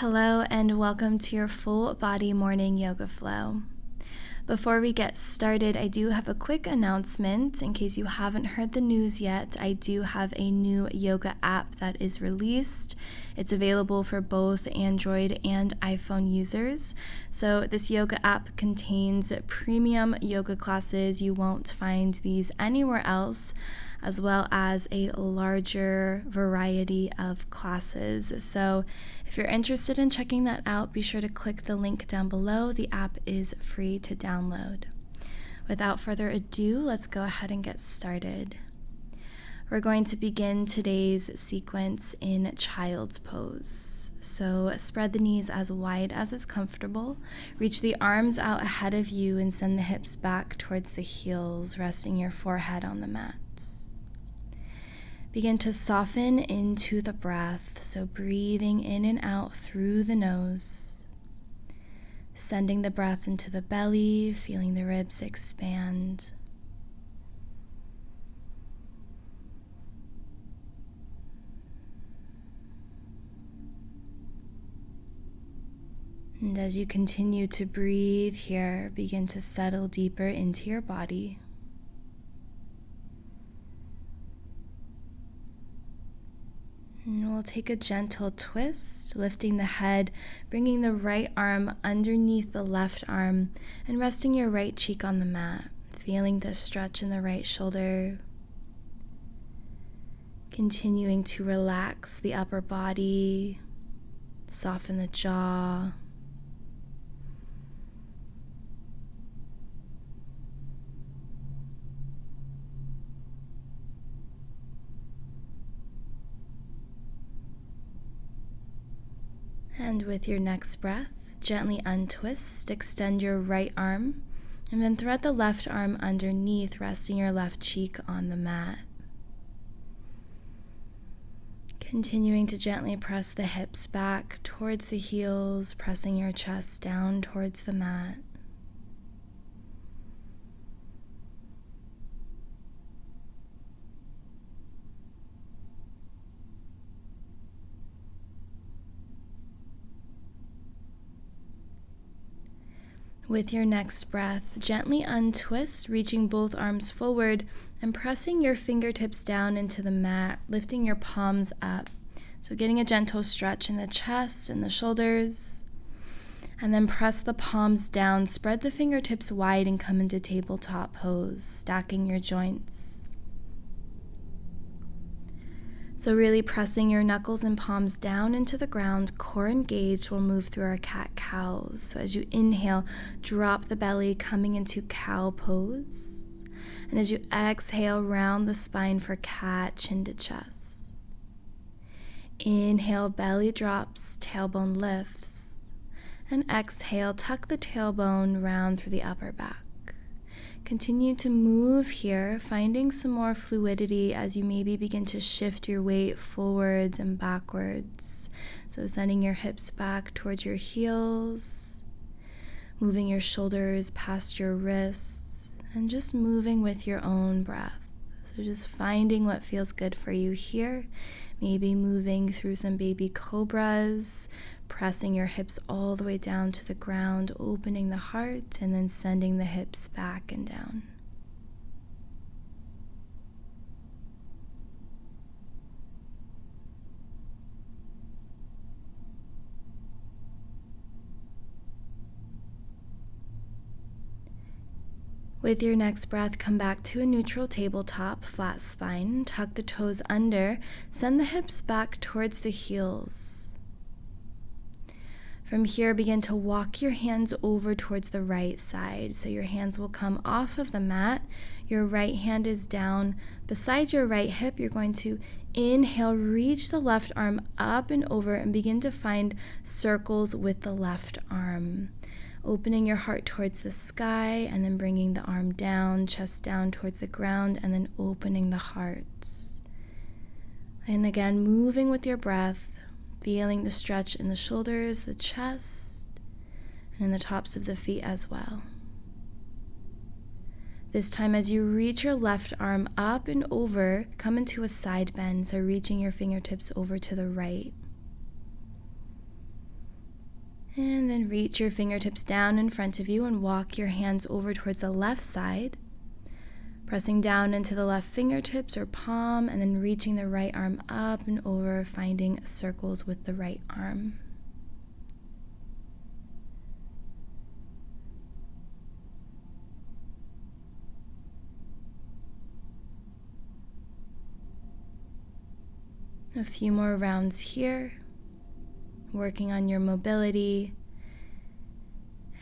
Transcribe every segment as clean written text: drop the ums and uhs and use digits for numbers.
Hello and welcome to your full body morning yoga flow. Before we get started, I do have a quick announcement. In case you haven't heard the news yet, I do have a new yoga app that is released. It's available for both Android and iPhone users. So this yoga app contains premium yoga classes. You won't find these anywhere else, as well as a larger variety of classes. So if you're interested in checking that out, be sure to click the link down below. The app is free to download. Without further ado, let's go ahead and get started. We're going to begin today's sequence in Child's Pose. So spread the knees as wide as is comfortable. Reach the arms out ahead of you and send the hips back towards the heels, resting your forehead on the mat. Begin to soften into the breath, so breathing in and out through the nose. Sending the breath into the belly, feeling the ribs expand. And as you continue to breathe here, begin to settle deeper into your body. And we'll take a gentle twist, lifting the head, bringing the right arm underneath the left arm, and resting your right cheek on the mat, feeling the stretch in the right shoulder. Continuing to relax the upper body, soften the jaw. And with your next breath, gently untwist, extend your right arm, and then thread the left arm underneath, resting your left cheek on the mat. Continuing to gently press the hips back towards the heels, pressing your chest down towards the mat. With your next breath, gently untwist, reaching both arms forward and pressing your fingertips down into the mat, lifting your palms up. So getting a gentle stretch in the chest and the shoulders. And then press the palms down, spread the fingertips wide and come into tabletop pose, stacking your joints. So really pressing your knuckles and palms down into the ground, core engaged. We'll move through our cat-cows. So as you inhale, drop the belly, coming into cow pose. And as you exhale, round the spine for cat, chin to chest. Inhale, belly drops, tailbone lifts. And exhale, tuck the tailbone round through the upper back. Continue to move here, finding some more fluidity as you maybe begin to shift your weight forwards and backwards. So sending your hips back towards your heels, moving your shoulders past your wrists, and just moving with your own breath. So just finding what feels good for you here. Maybe moving through some baby cobras, pressing your hips all the way down to the ground, opening the heart, and then sending the hips back and down. With your next breath, come back to a neutral tabletop, flat spine, tuck the toes under, send the hips back towards the heels. From here, begin to walk your hands over towards the right side. So your hands will come off of the mat. Your right hand is down beside your right hip. You're going to inhale, reach the left arm up and over and begin to find circles with the left arm. Opening your heart towards the sky and then bringing the arm down, chest down towards the ground, and then opening the heart. And again, moving with your breath. Feeling the stretch in the shoulders, the chest, and in the tops of the feet as well. This time as you reach your left arm up and over, come into a side bend, so reaching your fingertips over to the right. And then reach your fingertips down in front of you and walk your hands over towards the left side, pressing down into the left fingertips or palm, and then reaching the right arm up and over, finding circles with the right arm. A few more rounds here, working on your mobility,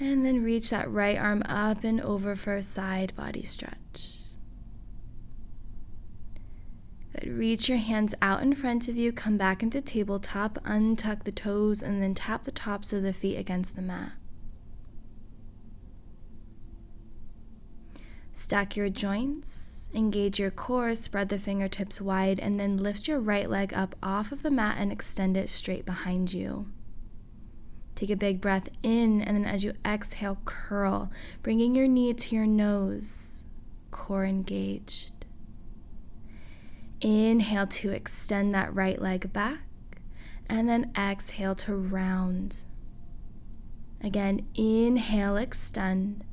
and then reach that right arm up and over for a side body stretch. Good. Reach your hands out in front of you, come back into tabletop, untuck the toes, and then tap the tops of the feet against the mat. Stack your joints, engage your core, spread the fingertips wide, and then lift your right leg up off of the mat and extend it straight behind you. Take a big breath in, and then as you exhale, curl, bringing your knee to your nose, core engaged. Inhale to extend that right leg back, and then exhale to round. Again, inhale, extend.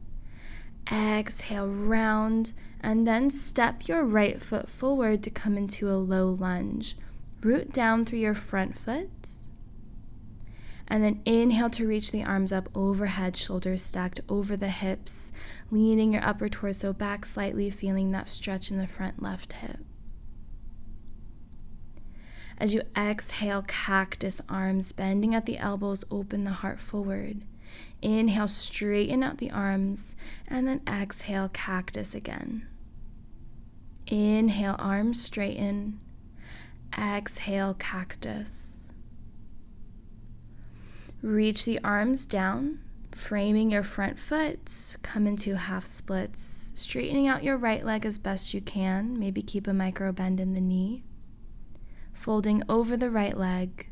Exhale, round, and then step your right foot forward to come into a low lunge. Root down through your front foot. And then inhale to reach the arms up overhead, shoulders stacked over the hips, leaning your upper torso back slightly, feeling that stretch in the front left hip. As you exhale, cactus arms, bending at the elbows, open the heart forward. Inhale, straighten out the arms, and then exhale, cactus again. Inhale, arms straighten. Exhale, cactus. Reach the arms down, framing your front foot, come into half splits, straightening out your right leg as best you can, maybe keep a micro bend in the knee, folding over the right leg,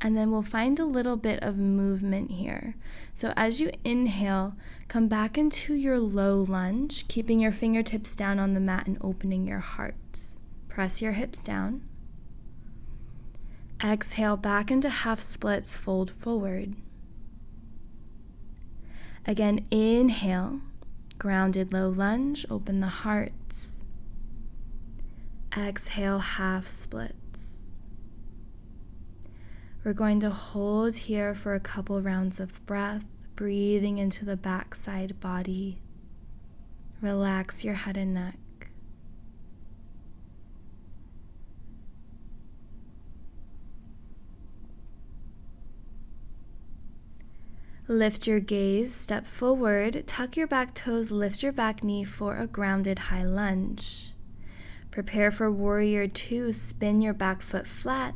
and then we'll find a little bit of movement here. So as you inhale, come back into your low lunge, keeping your fingertips down on the mat and opening your heart. Press your hips down. Exhale back into half splits, fold forward. Again, inhale, grounded low lunge, open the heart. Exhale, half splits. We're going to hold here for a couple rounds of breath, breathing into the backside body. Relax your head and neck. Lift your gaze, step forward, tuck your back toes, lift your back knee for a grounded high lunge. Prepare for warrior two, spin your back foot flat,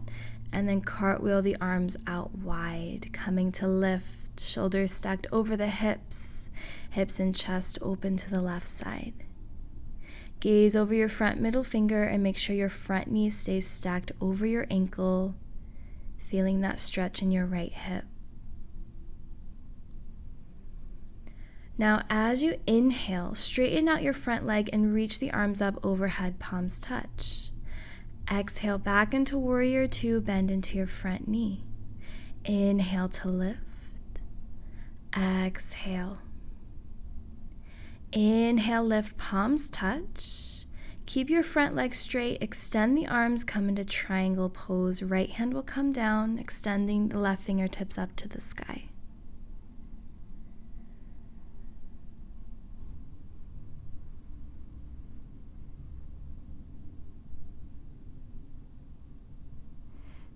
and then cartwheel the arms out wide, coming to lift, shoulders stacked over the hips, hips and chest open to the left side. Gaze over your front middle finger and make sure your front knee stays stacked over your ankle, feeling that stretch in your right hip. Now, as you inhale, straighten out your front leg and reach the arms up overhead, palms touch. Exhale back into warrior two, bend into your front knee. Inhale to lift. Exhale. Inhale, lift, palms touch. Keep your front leg straight, extend the arms, come into triangle pose. Right hand will come down, extending the left fingertips up to the sky.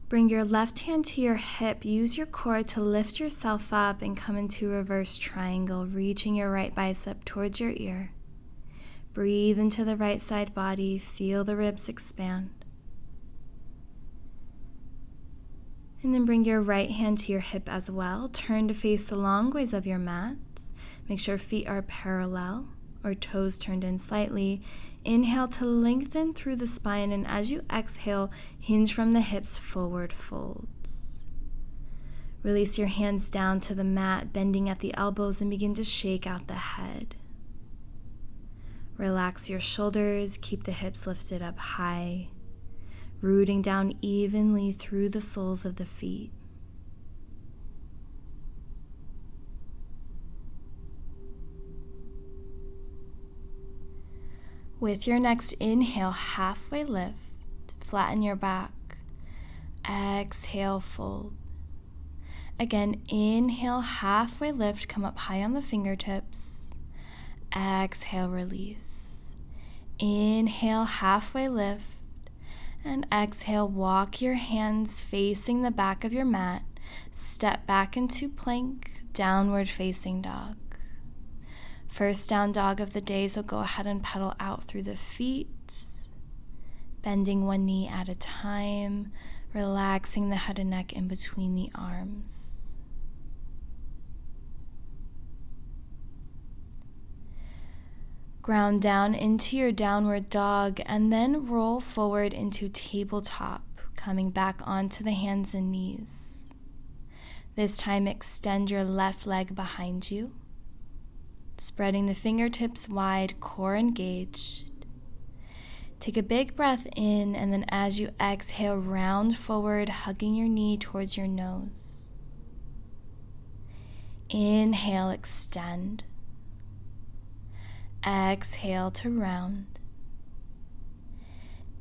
Bring your left hand to your hip. Use your core to lift yourself up and come into reverse triangle, reaching your right bicep towards your ear. Breathe into the right side body. Feel the ribs expand. And then bring your right hand to your hip as well. Turn to face the long ways of your mat. Make sure feet are parallel or toes turned in slightly. Inhale to lengthen through the spine, and as you exhale, hinge from the hips, forward folds. Release your hands down to the mat, bending at the elbows, and begin to shake out the head. Relax your shoulders, keep the hips lifted up high, rooting down evenly through the soles of the feet. With your next inhale, halfway lift, flatten your back. Exhale, fold. Again, inhale, halfway lift, come up high on the fingertips. Exhale, release. Inhale, halfway lift. And exhale, walk your hands facing the back of your mat. Step back into plank, downward facing dog. First down dog of the day, so go ahead and pedal out through the feet, bending one knee at a time, relaxing the head and neck in between the arms. Ground down into your downward dog and then roll forward into tabletop, coming back onto the hands and knees. This time extend your left leg behind you, spreading the fingertips wide, core engaged. Take a big breath in, and then as you exhale, round forward, hugging your knee towards your nose. Inhale, extend. Exhale to round.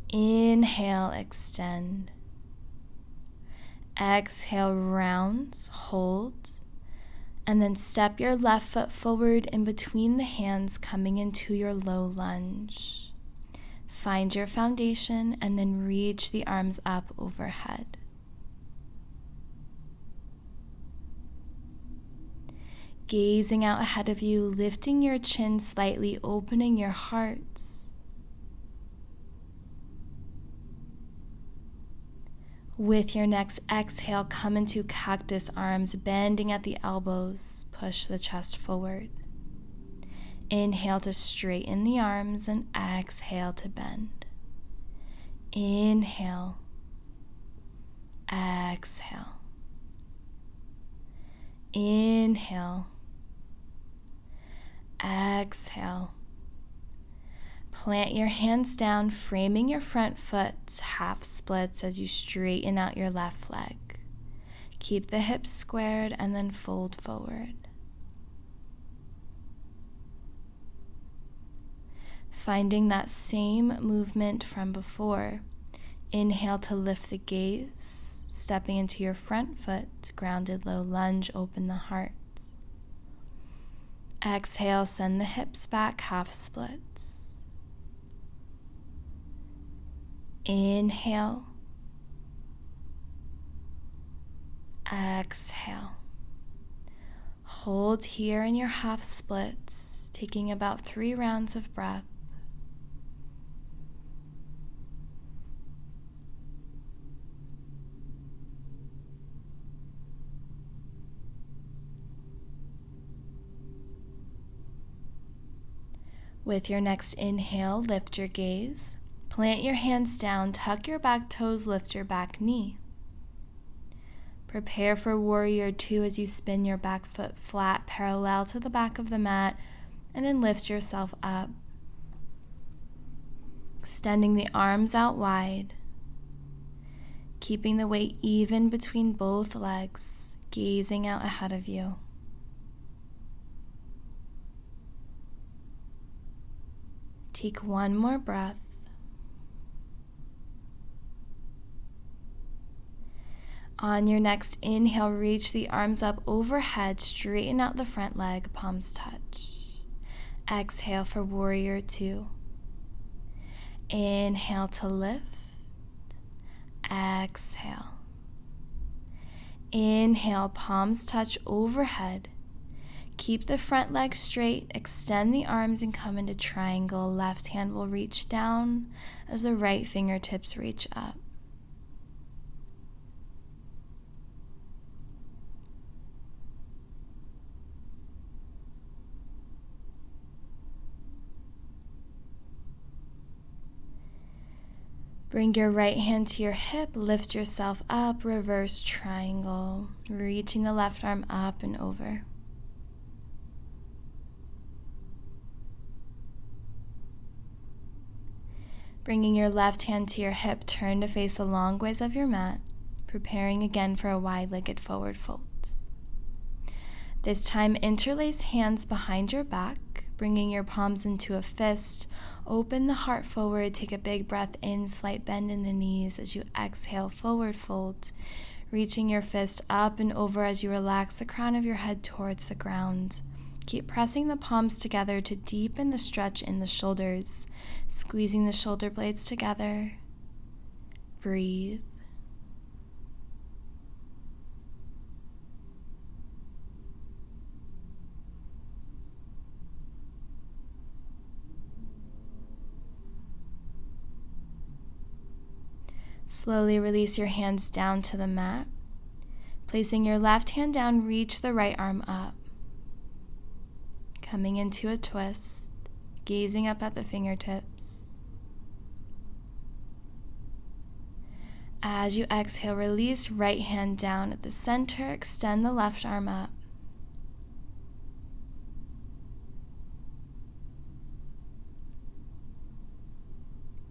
Inhale, extend. Exhale, rounds, hold. And then step your left foot forward in between the hands, coming into your low lunge. Find your foundation and then reach the arms up overhead. Gazing out ahead of you, lifting your chin slightly, opening your heart. With your next exhale, come into cactus arms, bending at the elbows, push the chest forward. Inhale to straighten the arms and exhale to bend. Inhale, exhale. Inhale, exhale. Plant your hands down, framing your front foot, half splits as you straighten out your left leg. Keep the hips squared and then fold forward. Finding that same movement from before. Inhale to lift the gaze, stepping into your front foot, grounded low lunge, open the heart. Exhale, send the hips back, half splits. Inhale, exhale. Hold here in your half splits, taking about 3 rounds of breath. With your next inhale, lift your gaze. Plant your hands down, tuck your back toes, lift your back knee. Prepare for warrior 2 as you spin your back foot flat, parallel to the back of the mat, and then lift yourself up. Extending the arms out wide, keeping the weight even between both legs, gazing out ahead of you. Take one more breath. On your next inhale, reach the arms up overhead, straighten out the front leg, palms touch. Exhale for warrior 2. Inhale to lift. Exhale. Inhale, palms touch overhead. Keep the front leg straight, extend the arms and come into triangle. Left hand will reach down as the right fingertips reach up. Bring your right hand to your hip, lift yourself up, reverse triangle, reaching the left arm up and over. Bringing your left hand to your hip, turn to face the long ways of your mat, preparing again for a wide-legged forward fold. This time, interlace hands behind your back, bringing your palms into a fist. Open the heart forward, take a big breath in, slight bend in the knees as you exhale, forward fold. Reaching your fist up and over as you relax the crown of your head towards the ground. Keep pressing the palms together to deepen the stretch in the shoulders, squeezing the shoulder blades together. Breathe. Slowly release your hands down to the mat. Placing your left hand down, reach the right arm up. Coming into a twist, gazing up at the fingertips. As you exhale, release right hand down at the center, extend the left arm up.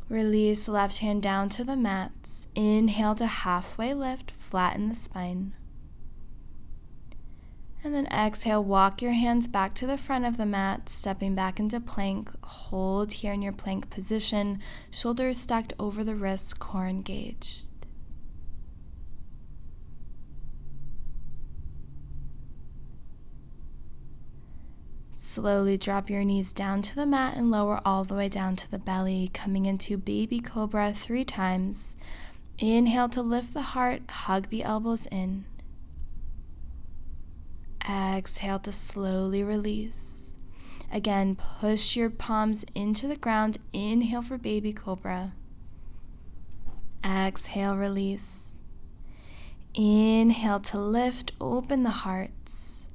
Release left hand down to the mats. Inhale to halfway lift, flatten the spine. And then exhale, walk your hands back to the front of the mat, stepping back into plank. Hold here in your plank position, shoulders stacked over the wrists, core engaged. Slowly drop your knees down to the mat and lower all the way down to the belly, coming into baby cobra 3 times. Inhale to lift the heart, hug the elbows in. Exhale to slowly release. Again, push your palms into the ground. Inhale for baby cobra. Exhale, release. Inhale to lift, open the hearts.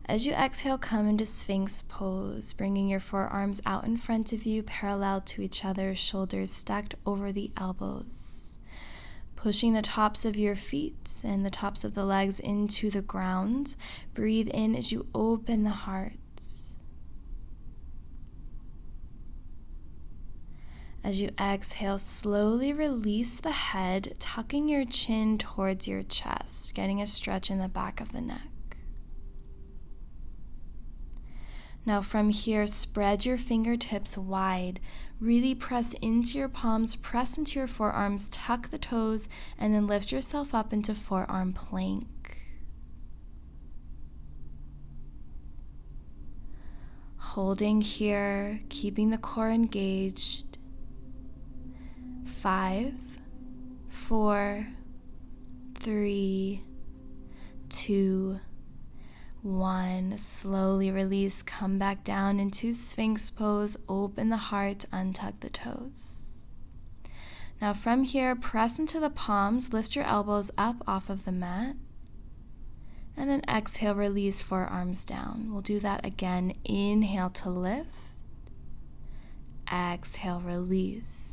As you exhale, come into Sphinx Pose, bringing your forearms out in front of you, parallel to each other, shoulders stacked over the elbows. Pushing the tops of your feet and the tops of the legs into the ground. Breathe in as you open the heart. As you exhale, slowly release the head, tucking your chin towards your chest, getting a stretch in the back of the neck. Now from here, spread your fingertips wide. Really press into your palms, press into your forearms, tuck the toes, and then lift yourself up into forearm plank. Holding here, keeping the core engaged. 5, 4, 3, 2, 1. Slowly release, come back down into Sphinx Pose, open the heart, untuck the toes. Now from here, press into the palms, lift your elbows up off of the mat, and then exhale, release forearms down. We'll do that again. Inhale to lift, exhale, release.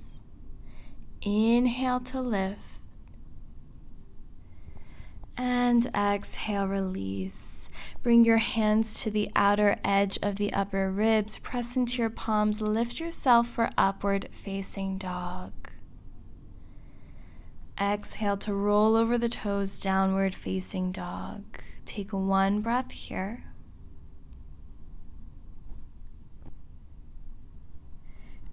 Inhale to lift, and exhale, release. Bring your hands to the outer edge of the upper ribs. Press into your palms. Lift yourself for upward facing dog. Exhale to roll over the toes, downward facing dog. Take 1 breath here.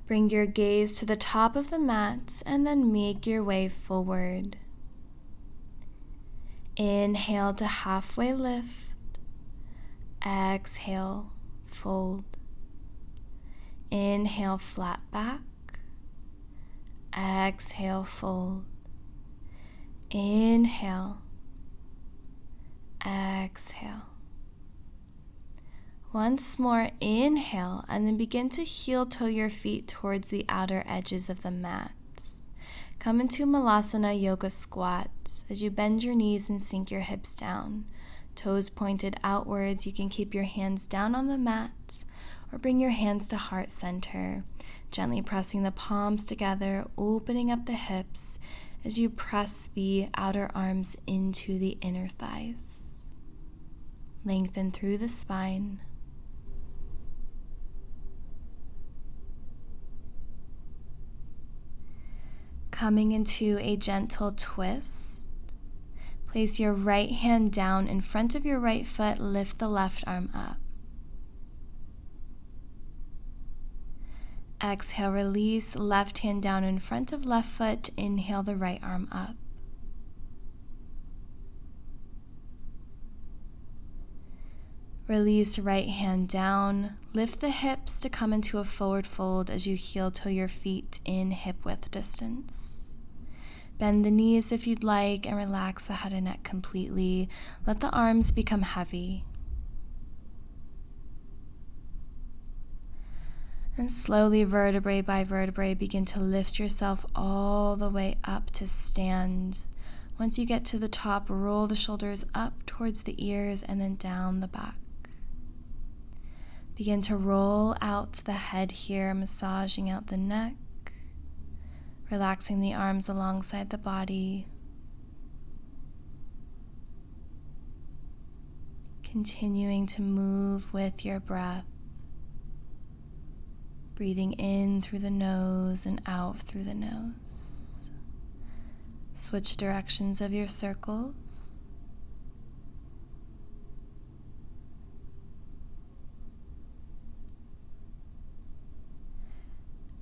Bring your gaze to the top of the mat and then make your way forward. Inhale to halfway lift. Exhale, fold. Inhale, flat back. Exhale, fold. Inhale. Exhale. Once more, inhale, and then begin to heel-toe your feet towards the outer edges of the mat. Come into Malasana Yoga Squat. As you bend your knees and sink your hips down, toes pointed outwards, you can keep your hands down on the mat or bring your hands to heart center, gently pressing the palms together, opening up the hips as you press the outer arms into the inner thighs. Lengthen through the spine. Coming into a gentle twist, place your right hand down in front of your right foot, lift the left arm up. Exhale, release, left hand down in front of left foot. Inhale the right arm up. Release right hand down. Lift the hips to come into a forward fold as you heel toe your feet in hip width distance. Bend the knees if you'd like and relax the head and neck completely. Let the arms become heavy. And slowly, vertebrae by vertebrae, begin to lift yourself all the way up to stand. Once you get to the top, roll the shoulders up towards the ears and then down the back. Begin to roll out the head here, massaging out the neck, relaxing the arms alongside the body. Continuing to move with your breath, breathing in through the nose and out through the nose. Switch directions of your circles.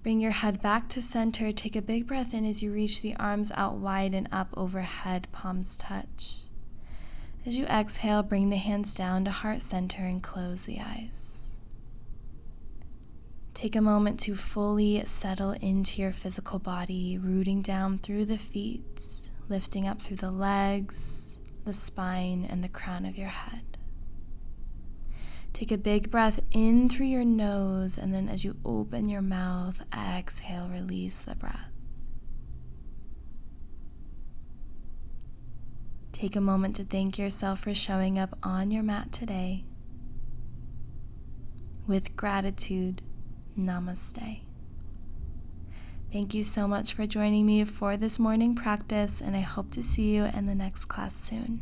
Bring your head back to center. Take a big breath in as you reach the arms out wide and up overhead, palms touch. As you exhale, bring the hands down to heart center and close the eyes. Take a moment to fully settle into your physical body, rooting down through the feet, lifting up through the legs, the spine, and the crown of your head. Take a big breath in through your nose, and then as you open your mouth, exhale, release the breath. Take a moment to thank yourself for showing up on your mat today. With gratitude, Namaste. Thank you so much for joining me for this morning practice, and I hope to see you in the next class soon.